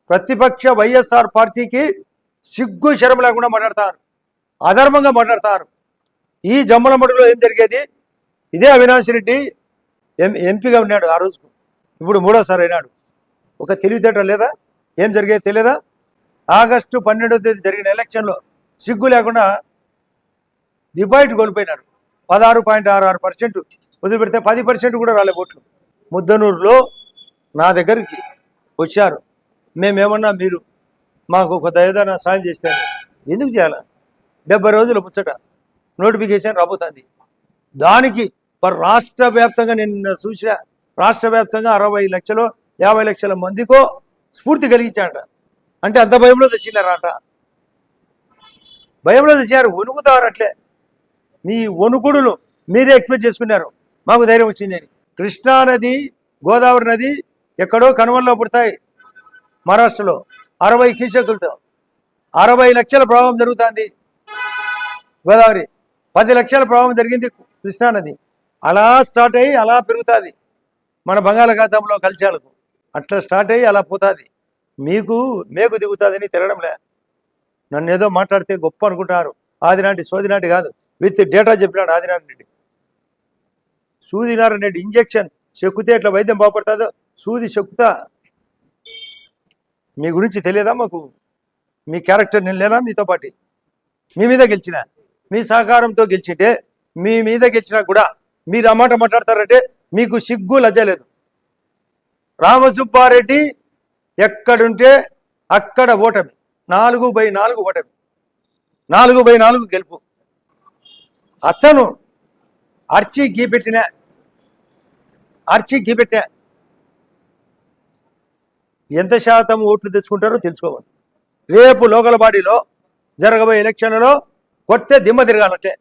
ప్రతిపక్ష వైఎస్ఆర్ పార్టీకి సిగ్గు శరం లేకుండా మాట్లాడతారు, అధర్మంగా మాట్లాడతారు. ఈ జమ్మలమడుగులో ఏం జరిగేది? ఇదే అవినాష్ రెడ్డి ఎంపీగా ఉన్నాడు ఆ రోజుకు, ఇప్పుడు మూడోసారి అయినాడు. ఒక తెలివితేట లేదా? ఏం జరిగేది తెలియదా? ఆగస్టు 12వ తేదీ జరిగిన ఎలక్షన్లో సిగ్గు లేకుండా డిబైట్ కోల్పోయినాడు. 16.66% వదిలిపెడితే 10% కూడా రాలే ఓట్లు. ముద్దనూరులో నా దగ్గరికి వచ్చారు, మేమేమన్నా మీరు మాకు కొంత ఏదైనా సాయం చేస్తే ఎందుకు చేయాలి? 70 రోజుల ముచ్చట నోటిఫికేషన్ రాబోతుంది. దానికి రాష్ట్ర వ్యాప్తంగా నిన్న చూసా, రాష్ట్ర వ్యాప్తంగా 60 లక్షలు 50 లక్షల మందికో స్ఫూర్తి కలిగించాడ. అంటే అంత భయంలో తెచ్చినారట, భయంలో తెచ్చారు. వణుకుతారు అట్లే. మీ వణుకుడులు మీరే ఎక్స్పెక్ట్ చేసుకున్నారు, మాకు ధైర్యం వచ్చింది అని. కృష్ణా నది, గోదావరి నది ఎక్కడో కనుమల్లో పుడతాయి మహారాష్ట్రలో 60 క్యూసెక్కులతో. 60 లక్షల ప్రవాహం జరుగుతుంది గోదావరి, 10 లక్షల ప్రవాహం జరిగింది కృష్ణానది. అలా స్టార్ట్ అయ్యి అలా పెరుగుతుంది మన బంగాళాఖాతంలో కలిశాలకు. అట్లా స్టార్ట్ అయ్యి అలా పోతుంది. మీకు మేకు దిగుతుందని తిరగడంలే. నన్ను ఏదో మాట్లాడితే గొప్ప అనుకుంటారు. ఆదినాటి సోదినాటి కాదు, విత్ డేటా చెప్పినాడు ఆదినారాయణ రెడ్డి. సూదినారాయణ రెడ్డి ఇంజెక్షన్ చెక్కుతే ఎట్లా వైద్యం బాగుపడుతుందో సూది చెక్కుతా. మీ గురించి తెలియదా మాకు? మీ క్యారెక్టర్ నేను లేనా మీతో పాటు? మీ మీద గెలిచిన, మీ సహకారంతో గెలిచింటే, మీ మీద గెలిచినా కూడా మీరు ఆ మాట మాట్లాడతారంటే మీకు సిగ్గు లజ్జ లేదు. రామసుబ్బారెడ్డి ఎక్కడుంటే అక్కడ ఓటమి, 4/4 ఓటమి, 4/4 గెలుపు. అతను అర్చి గీపెట్టినా ఎంత శాతం ఓట్లు తెచ్చుకుంటారో తెలుసుకోవాలి. రేపు లోకల్ బాడీలో జరగబోయే ఎలక్షన్లలో కొడితే దిమ్మ తిరగాలంటే